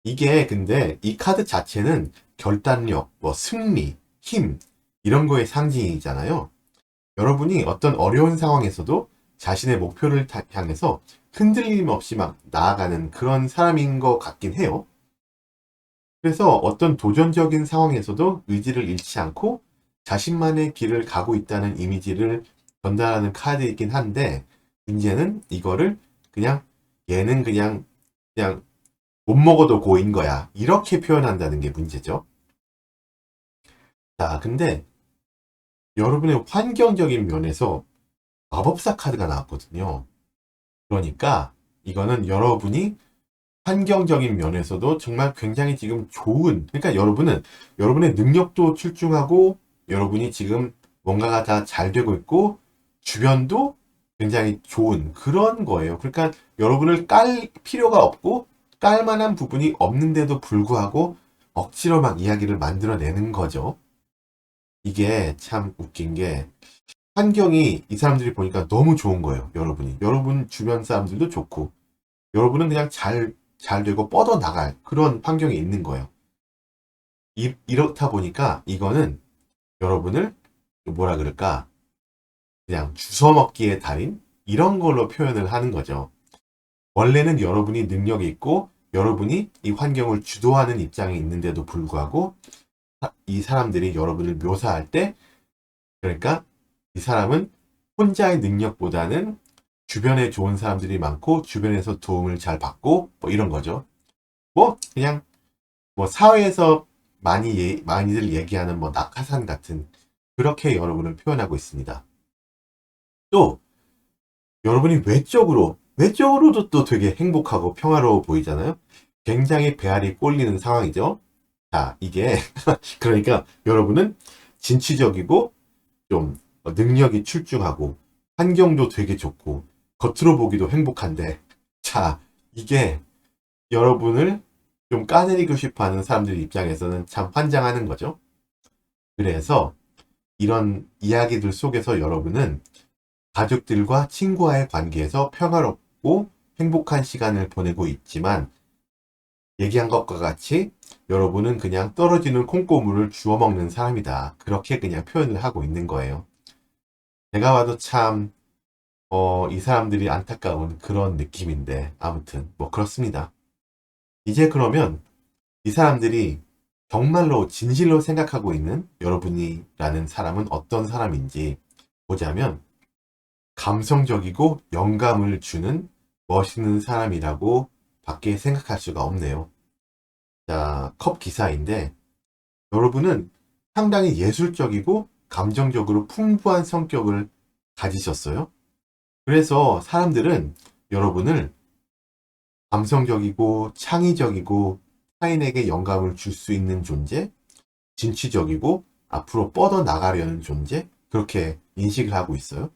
이게 근데 이 카드 자체는 결단력, 뭐 승리, 힘 이런 거의 상징이잖아요. 여러분이 어떤 어려운 상황에서도 자신의 목표를 향해서 흔들림 없이 막 나아가는 그런 사람인 것 같긴 해요. 그래서 어떤 도전적인 상황에서도 의지를 잃지 않고 자신만의 길을 가고 있다는 이미지를 전달하는 카드이긴 한데 문제는 이거를 그냥 얘는 그냥 못 먹어도 고인 거야. 이렇게 표현한다는 게 문제죠. 자, 근데 여러분의 환경적인 면에서 마법사 카드가 나왔거든요. 그러니까 이거는 여러분이 환경적인 면에서도 정말 굉장히 지금 좋은, 그러니까 여러분은 여러분의 능력도 출중하고 여러분이 지금 뭔가가 다 잘 되고 있고 주변도 굉장히 좋은 그런 거예요. 그러니까 여러분을 깔 필요가 없고 깔 만한 부분이 없는데도 불구하고 억지로 막 이야기를 만들어내는 거죠. 이게 참 웃긴 게 환경이 이 사람들이 보니까 너무 좋은 거예요. 여러분이. 여러분 주변 사람들도 좋고 여러분은 그냥 잘 되고 뻗어나갈 그런 환경에 있는 거예요. 이렇다 보니까 이거는 여러분을 뭐라 그럴까? 그냥 주워먹기의 달인? 이런 걸로 표현을 하는 거죠. 원래는 여러분이 능력이 있고 여러분이 이 환경을 주도하는 입장에 있는데도 불구하고 이 사람들이 여러분을 묘사할 때 그러니까 이 사람은 혼자의 능력보다는 주변에 좋은 사람들이 많고 주변에서 도움을 잘 받고 뭐 이런 거죠. 뭐 그냥 뭐 사회에서 많이들 얘기하는 뭐 낙하산 같은 그렇게 여러분을 표현하고 있습니다. 또 여러분이 외적으로도 또 되게 행복하고 평화로워 보이잖아요. 굉장히 배알이 꼴리는 상황이죠. 자, 이게 그러니까 여러분은 진취적이고 좀 능력이 출중하고 환경도 되게 좋고 겉으로 보기도 행복한데, 자, 이게 여러분을 좀 까내리고 싶어 하는 사람들 입장에서는 참 환장하는 거죠. 그래서 이런 이야기들 속에서 여러분은 가족들과 친구와의 관계에서 평화롭고 행복한 시간을 보내고 있지만, 얘기한 것과 같이 여러분은 그냥 떨어지는 콩고물을 주워 먹는 사람이다. 그렇게 그냥 표현을 하고 있는 거예요. 제가 봐도 참, 이 사람들이 안타까운 그런 느낌인데, 아무튼, 뭐 그렇습니다. 이제 그러면 이 사람들이 정말로 진실로 생각하고 있는 여러분이라는 사람은 어떤 사람인지 보자면, 감성적이고 영감을 주는 멋있는 사람이라고 밖에 생각할 수가 없네요. 자, 컵 기사인데, 여러분은 상당히 예술적이고 감정적으로 풍부한 성격을 가지셨어요. 그래서 사람들은 여러분을 감성적이고 창의적이고 타인에게 영감을 줄 수 있는 존재, 진취적이고 앞으로 뻗어 나가려는 존재, 그렇게 인식을 하고 있어요.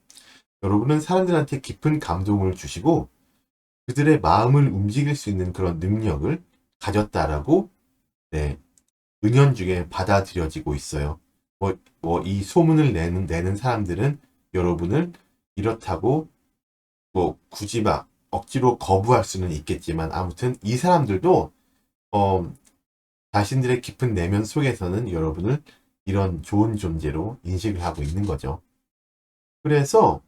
여러분은 사람들한테 깊은 감동을 주시고 그들의 마음을 움직일 수 있는 그런 능력을 가졌다라고, 네, 은연중에 받아들여지고 있어요. 이 소문을 내는 사람들은 여러분을 이렇다고 굳이 막 억지로 거부할 수는 있겠지만, 아무튼 이 사람들도 어, 자신들의 깊은 내면 속에서는 여러분을 이런 좋은 존재로 인식을 하고 있는 거죠. 그래서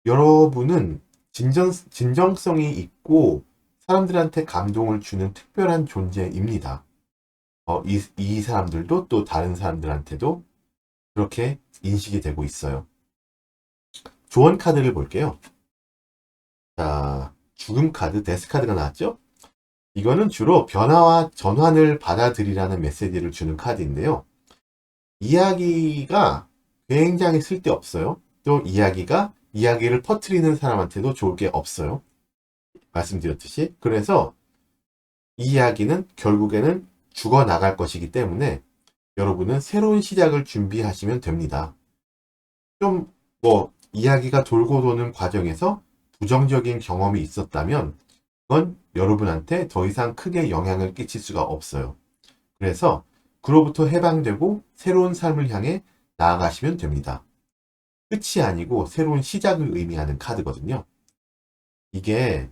여러분은 진정성이 있고 사람들한테 감동을 주는 특별한 존재입니다. 이 사람들도 또 다른 사람들한테도 그렇게 인식이 되고 있어요. 조언 카드를 볼게요. 자, 죽음 카드, 데스 카드가 나왔죠? 이거는 주로 변화와 전환을 받아들이라는 메시지를 주는 카드인데요. 이야기가 굉장히 쓸데없어요. 또 이야기를 퍼뜨리는 사람한테도 좋을 게 없어요. 말씀드렸듯이. 그래서 이 이야기는 결국에는 죽어나갈 것이기 때문에 여러분은 새로운 시작을 준비하시면 됩니다. 좀 이야기가 돌고 도는 과정에서 부정적인 경험이 있었다면 그건 여러분한테 더 이상 크게 영향을 끼칠 수가 없어요. 그래서 그로부터 해방되고 새로운 삶을 향해 나아가시면 됩니다. 끝이 아니고 새로운 시작을 의미하는 카드거든요. 이게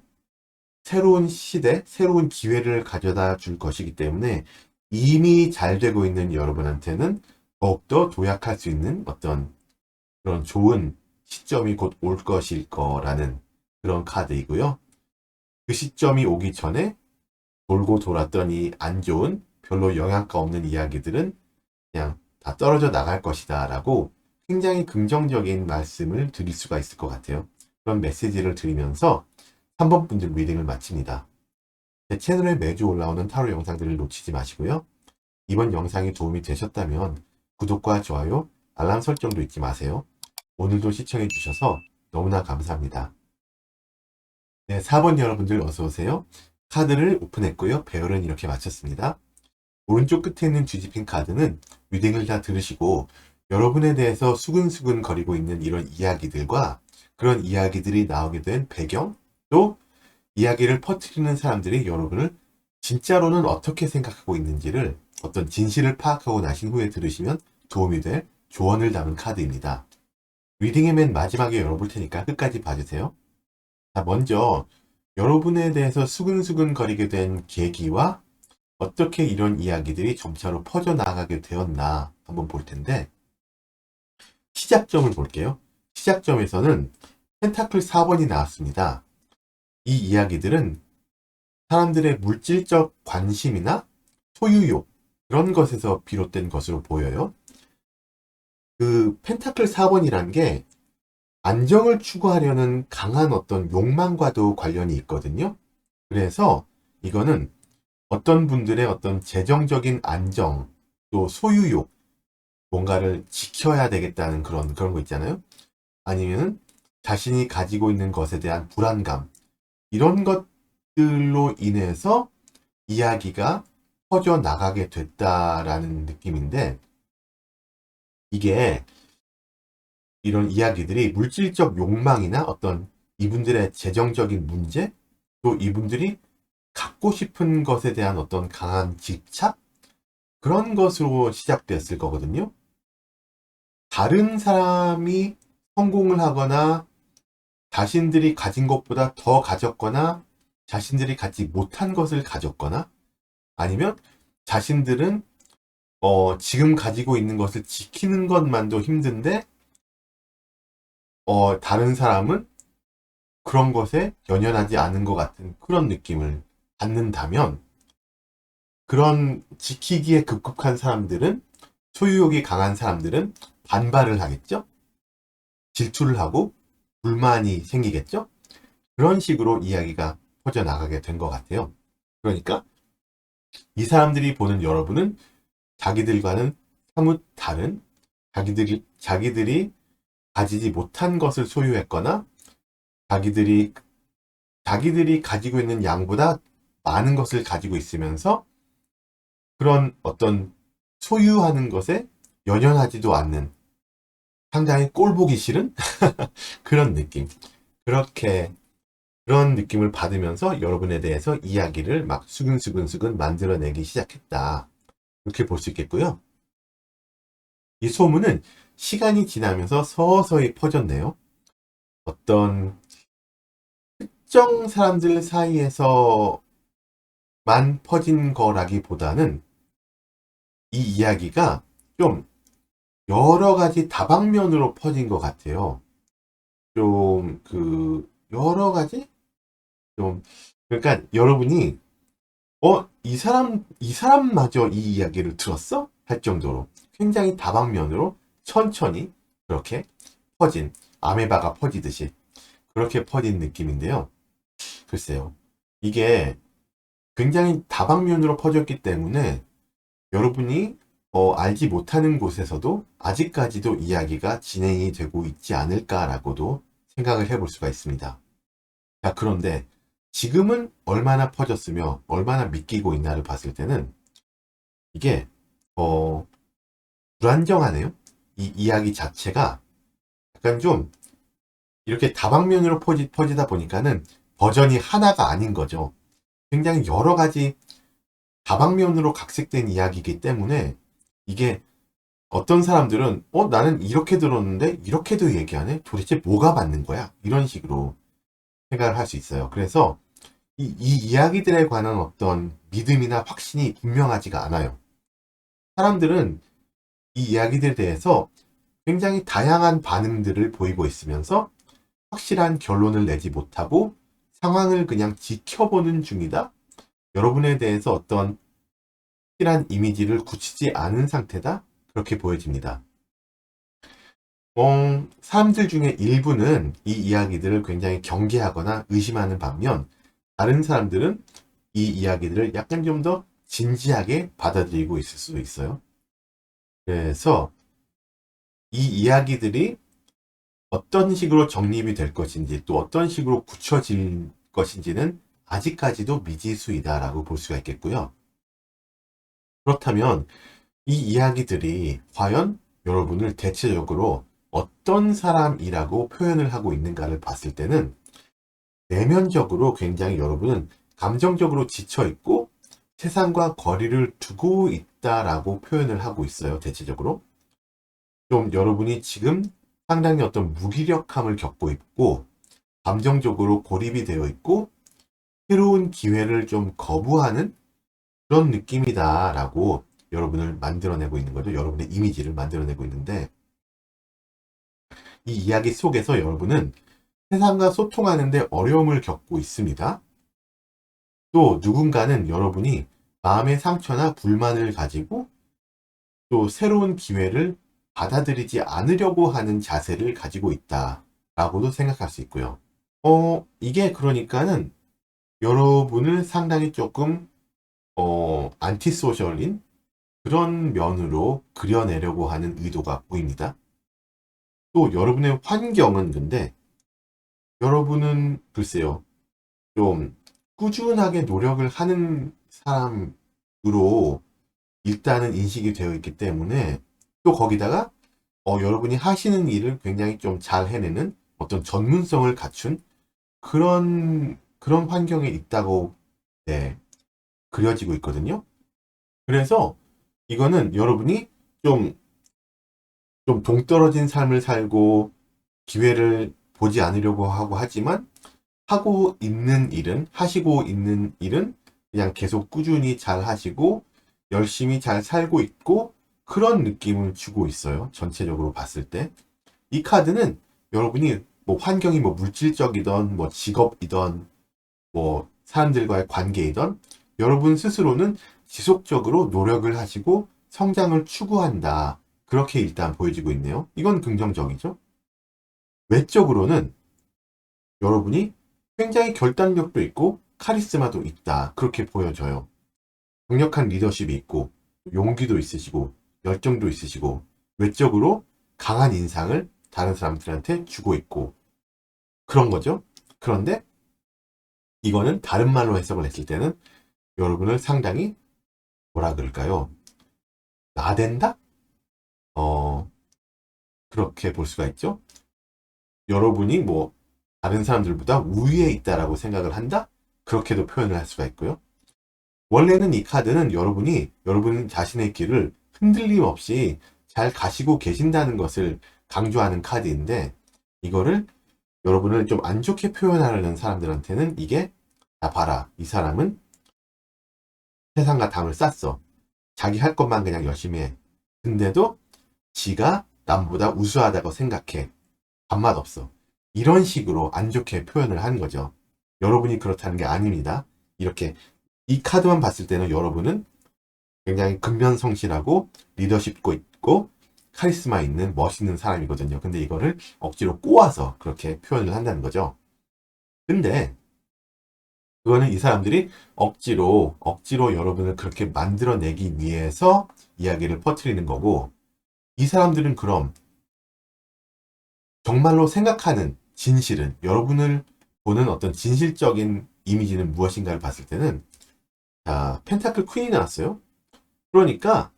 새로운 시대, 새로운 기회를 가져다 줄 것이기 때문에 이미 잘 되고 있는 여러분한테는 더욱더 도약할 수 있는 어떤 그런 좋은 시점이 곧 올 것일 거라는 그런 카드이고요. 그 시점이 오기 전에 돌고 돌았더니 안 좋은 별로 영향가 없는 이야기들은 그냥 다 떨어져 나갈 것이다 라고 굉장히 긍정적인 말씀을 드릴 수가 있을 것 같아요. 그런 메시지를 드리면서 3번 분들 리딩을 마칩니다. 제 채널에 매주 올라오는 타로 영상들을 놓치지 마시고요. 이번 영상이 도움이 되셨다면 구독과 좋아요, 알람 설정도 잊지 마세요. 오늘도 시청해 주셔서 너무나 감사합니다. 네, 4번 여러분들 어서오세요. 카드를 오픈했고요. 배열은 이렇게 마쳤습니다. 오른쪽 끝에 있는 주지핀 카드는 리딩을 다 들으시고 여러분에 대해서 수근수근 거리고 있는 이런 이야기들과 그런 이야기들이 나오게 된 배경, 또 이야기를 퍼뜨리는 사람들이 여러분을 진짜로는 어떻게 생각하고 있는지를 어떤 진실을 파악하고 나신 후에 들으시면 도움이 될 조언을 담은 카드입니다. 리딩의 맨 마지막에 열어볼 테니까 끝까지 봐주세요. 자, 먼저 여러분에 대해서 수근수근 거리게 된 계기와 어떻게 이런 이야기들이 점차로 퍼져나가게 되었나 한번 볼 텐데, 시작점을 볼게요. 시작점에서는 펜타클 4번이 나왔습니다. 이 이야기들은 사람들의 물질적 관심이나 소유욕, 그런 것에서 비롯된 것으로 보여요. 그 펜타클 4번이란 게 안정을 추구하려는 강한 어떤 욕망과도 관련이 있거든요. 그래서 이거는 어떤 분들의 어떤 재정적인 안정, 또 소유욕, 뭔가를 지켜야 되겠다는 그런 거 있잖아요. 아니면 자신이 가지고 있는 것에 대한 불안감, 이런 것들로 인해서 이야기가 퍼져 나가게 됐다라는 느낌인데, 이게 이런 이야기들이 물질적 욕망이나 어떤 이분들의 재정적인 문제, 또 이분들이 갖고 싶은 것에 대한 어떤 강한 집착? 그런 것으로 시작되었을 거거든요. 다른 사람이 성공을 하거나 자신들이 가진 것보다 더 가졌거나 자신들이 갖지 못한 것을 가졌거나 아니면 자신들은 지금 가지고 있는 것을 지키는 것만도 힘든데 다른 사람은 그런 것에 연연하지 않은 것 같은 그런 느낌을 받는다면 그런 지키기에 급급한 사람들은 소유욕이 강한 사람들은 반발을 하겠죠? 질투를 하고 불만이 생기겠죠? 그런 식으로 이야기가 퍼져나가게 된 것 같아요. 그러니까 이 사람들이 보는 여러분은 자기들과는 사뭇 다른 자기들이 가지지 못한 것을 소유했거나 자기들이 가지고 있는 양보다 많은 것을 가지고 있으면서 그런 어떤 소유하는 것에 연연하지도 않는 상당히 꼴보기 싫은 그런 느낌. 그런 느낌을 받으면서 여러분에 대해서 이야기를 막 수근수근 만들어내기 시작했다. 이렇게 볼 수 있겠고요. 이 소문은 시간이 지나면서 서서히 퍼졌네요. 어떤 특정 사람들 사이에서만 퍼진 거라기보다는 이 이야기가 좀 여러 가지 다방면으로 퍼진 것 같아요. 좀 여러 가지? 그러니까 여러분이 이 사람마저 이 이야기를 들었어? 할 정도로 굉장히 다방면으로 천천히 그렇게 퍼진, 아메바가 퍼지듯이 그렇게 퍼진 느낌인데요. 글쎄요. 이게 굉장히 다방면으로 퍼졌기 때문에 여러분이 알지 못하는 곳에서도 아직까지도 이야기가 진행이 되고 있지 않을까라고도 생각을 해볼 수가 있습니다. 자, 그런데 지금은 얼마나 퍼졌으며 얼마나 믿기고 있나를 봤을 때는 이게 불안정하네요. 이 이야기 자체가 약간 좀 이렇게 다방면으로 퍼지다 보니까는 버전이 하나가 아닌 거죠. 굉장히 여러 가지 다방면으로 각색된 이야기이기 때문에 이게 어떤 사람들은 나는 이렇게 들었는데 이렇게도 얘기하네? 도대체 뭐가 맞는 거야? 이런 식으로 생각을 할 수 있어요. 그래서 이 이야기들에 관한 어떤 믿음이나 확신이 분명하지가 않아요. 사람들은 이 이야기들에 대해서 굉장히 다양한 반응들을 보이고 있으면서 확실한 결론을 내지 못하고 상황을 그냥 지켜보는 중이다. 여러분에 대해서 어떤 확실한 이미지를 굳히지 않은 상태다. 그렇게 보여집니다. 사람들 중에 일부는 이 이야기들을 굉장히 경계하거나 의심하는 반면 다른 사람들은 이 이야기들을 약간 좀 더 진지하게 받아들이고 있을 수 있어요. 그래서 이 이야기들이 어떤 식으로 정립이 될 것인지 또 어떤 식으로 굳혀질 것인지는 아직까지도 미지수이다라고 볼 수가 있겠고요. 그렇다면 이 이야기들이 과연 여러분을 대체적으로 어떤 사람이라고 표현을 하고 있는가를 봤을 때는 내면적으로 굉장히 여러분은 감정적으로 지쳐있고 세상과 거리를 두고 있다라고 표현을 하고 있어요. 대체적으로. 좀 여러분이 지금 상당히 어떤 무기력함을 겪고 있고 감정적으로 고립이 되어 있고 새로운 기회를 좀 거부하는 그런 느낌이다라고 여러분을 만들어내고 있는 거죠. 여러분의 이미지를 만들어내고 있는데 이 이야기 속에서 여러분은 세상과 소통하는데 어려움을 겪고 있습니다. 또 누군가는 여러분이 마음의 상처나 불만을 가지고 또 새로운 기회를 받아들이지 않으려고 하는 자세를 가지고 있다라고도 생각할 수 있고요. 이게 그러니까는 여러분을 상당히 조금 안티소셜인 그런 면으로 그려내려고 하는 의도가 보입니다. 또 여러분의 환경은 근데 여러분은 글쎄요, 좀 꾸준하게 노력을 하는 사람으로 일단은 인식이 되어 있기 때문에 또 거기다가 여러분이 하시는 일을 굉장히 좀 잘 해내는 어떤 전문성을 갖춘 그런 환경에 있다고, 네, 그려지고 있거든요. 그래서 이거는 여러분이 좀, 좀 동떨어진 삶을 살고 기회를 보지 않으려고 하고 하지만 하시고 있는 일은 그냥 계속 꾸준히 잘 하시고 열심히 잘 살고 있고 그런 느낌을 주고 있어요. 전체적으로 봤을 때. 이 카드는 여러분이 뭐 환경이 뭐 물질적이던 뭐 직업이던 뭐 사람들과의 관계이던 여러분 스스로는 지속적으로 노력을 하시고 성장을 추구한다. 그렇게 일단 보여지고 있네요. 이건 긍정적이죠. 외적으로는 여러분이 굉장히 결단력도 있고 카리스마도 있다. 그렇게 보여져요. 강력한 리더십이 있고 용기도 있으시고 열정도 있으시고 외적으로 강한 인상을 다른 사람들한테 주고 있고 그런 거죠. 그런데 이거는 다른 말로 해석을 했을 때는 여러분을 상당히 뭐라 그럴까요? 나댄다? 어, 그렇게 볼 수가 있죠. 여러분이 뭐 다른 사람들보다 우위에 있다라고 생각을 한다? 그렇게도 표현을 할 수가 있고요. 원래는 이 카드는 여러분이 여러분 자신의 길을 흔들림 없이 잘 가시고 계신다는 것을 강조하는 카드인데 이거를 여러분을 좀 안 좋게 표현하려는 사람들한테는 이게 야 봐라 이 사람은 세상과 담을 쌌어. 자기 할 것만 그냥 열심히 해. 근데도 지가 남보다 우수하다고 생각해. 밥맛 없어. 이런 식으로 안 좋게 표현을 하는 거죠. 여러분이 그렇다는 게 아닙니다. 이렇게 이 카드만 봤을 때는 여러분은 굉장히 근면성실하고 리더십도 있고 카리스마 있는 멋있는 사람이거든요. 근데 이거를 억지로 꼬아서 그렇게 표현을 한다는 거죠. 근데 그거는 이 사람들이 억지로 여러분을 그렇게 만들어내기 위해서 이야기를 퍼뜨리는 거고 이 사람들은 그럼 정말로 생각하는 진실은 여러분을 보는 어떤 진실적인 이미지는 무엇인가를 봤을 때는 자, 펜타클 퀸이 나왔어요. 그러니까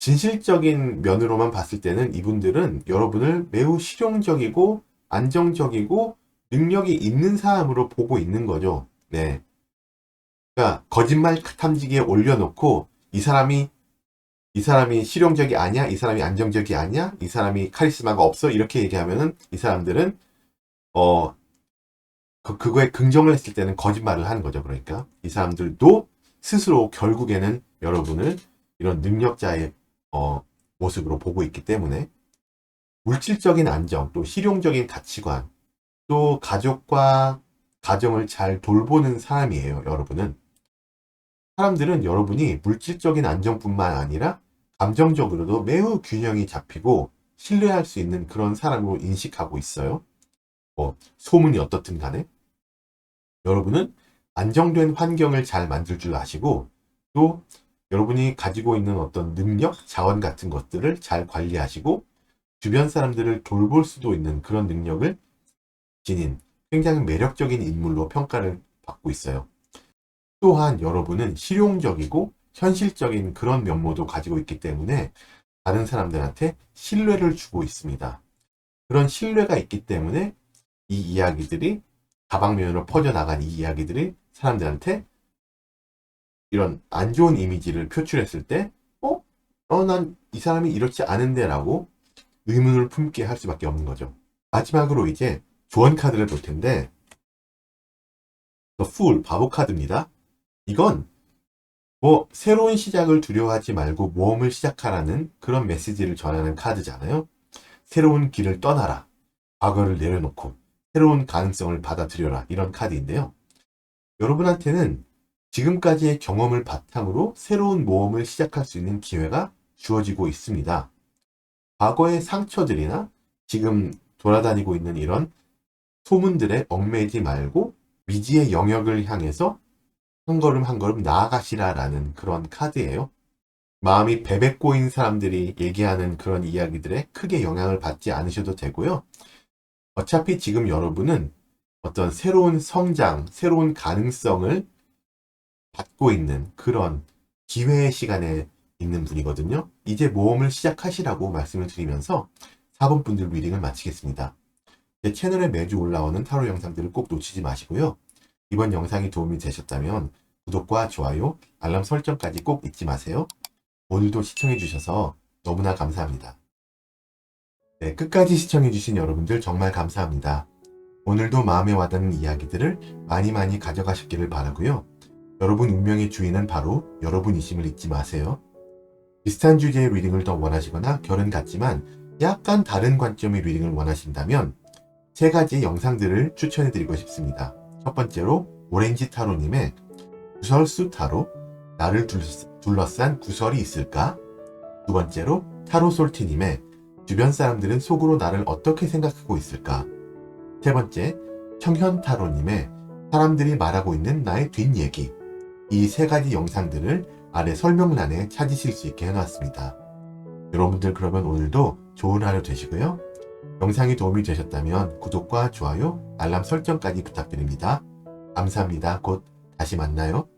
진실적인 면으로만 봤을 때는 이분들은 여러분을 매우 실용적이고 안정적이고 능력이 있는 사람으로 보고 있는 거죠. 네. 그러니까 거짓말 탐지기에 올려놓고 이 사람이 실용적이 아니야? 이 사람이 안정적이 아니야? 이 사람이 카리스마가 없어? 이렇게 얘기하면은 이 사람들은 어 그거에 긍정을 했을 때는 거짓말을 하는 거죠. 그러니까 이 사람들도 스스로 결국에는 여러분을 이런 능력자의 모습으로 보고 있기 때문에 물질적인 안정, 또 실용적인 가치관, 또 가족과 가정을 잘 돌보는 사람이에요. 여러분은 사람들은 여러분이 물질적인 안정뿐만 아니라 감정적으로도 매우 균형이 잡히고 신뢰할 수 있는 그런 사람으로 인식하고 있어요. 뭐 소문이 어떻든 간에 여러분은 안정된 환경을 잘 만들 줄 아시고 또 여러분이 가지고 있는 어떤 능력, 자원 같은 것들을 잘 관리하시고 주변 사람들을 돌볼 수도 있는 그런 능력을 지닌 굉장히 매력적인 인물로 평가를 받고 있어요. 또한 여러분은 실용적이고 현실적인 그런 면모도 가지고 있기 때문에 다른 사람들한테 신뢰를 주고 있습니다. 그런 신뢰가 있기 때문에 이 이야기들이 다방면으로 퍼져나간 이 이야기들이 사람들한테 이런 안 좋은 이미지를 표출했을 때, 난 이 사람이 이렇지 않은데 라고 의문을 품게 할 수밖에 없는 거죠. 마지막으로 이제 조언 카드를 볼 텐데, The Fool, 바보 카드입니다. 이건 뭐 새로운 시작을 두려워하지 말고 모험을 시작하라는 그런 메시지를 전하는 카드잖아요. 새로운 길을 떠나라. 과거를 내려놓고 새로운 가능성을 받아들여라. 이런 카드인데요. 여러분한테는 지금까지의 경험을 바탕으로 새로운 모험을 시작할 수 있는 기회가 주어지고 있습니다. 과거의 상처들이나 지금 돌아다니고 있는 이런 소문들에 얽매이지 말고 미지의 영역을 향해서 한 걸음 한 걸음 나아가시라라는 그런 카드예요. 마음이 베베 꼬인 사람들이 얘기하는 그런 이야기들에 크게 영향을 받지 않으셔도 되고요. 어차피 지금 여러분은 어떤 새로운 성장, 새로운 가능성을 받고 있는 그런 기회의 시간에 있는 분이거든요. 이제 모험을 시작하시라고 말씀을 드리면서 4번 분들 리딩을 마치겠습니다. 제 채널에 매주 올라오는 타로 영상들을 꼭 놓치지 마시고요. 이번 영상이 도움이 되셨다면 구독과 좋아요, 알람 설정까지 꼭 잊지 마세요. 오늘도 시청해주셔서 너무나 감사합니다. 네, 끝까지 시청해주신 여러분들 정말 감사합니다. 오늘도 마음에 와닿는 이야기들을 많이 가져가셨기를 바라고요. 여러분 운명의 주인은 바로 여러분이심을 잊지 마세요. 비슷한 주제의 리딩을 더 원하시거나 결은 같지만 약간 다른 관점의 리딩을 원하신다면 3가지 영상들을 추천해드리고 싶습니다. 첫 번째로 오렌지 타로님의 구설수 타로, 나를 둘러싼 구설이 있을까? 두 번째로 타로 솔티님의 주변 사람들은 속으로 나를 어떻게 생각하고 있을까? 세 번째, 청현 타로님의 사람들이 말하고 있는 나의 뒷얘기. 이 3가지 영상들을 아래 설명란에 찾으실 수 있게 해놨습니다. 여러분들 그러면 오늘도 좋은 하루 되시고요. 영상이 도움이 되셨다면 구독과 좋아요, 알람 설정까지 부탁드립니다. 감사합니다. 곧 다시 만나요.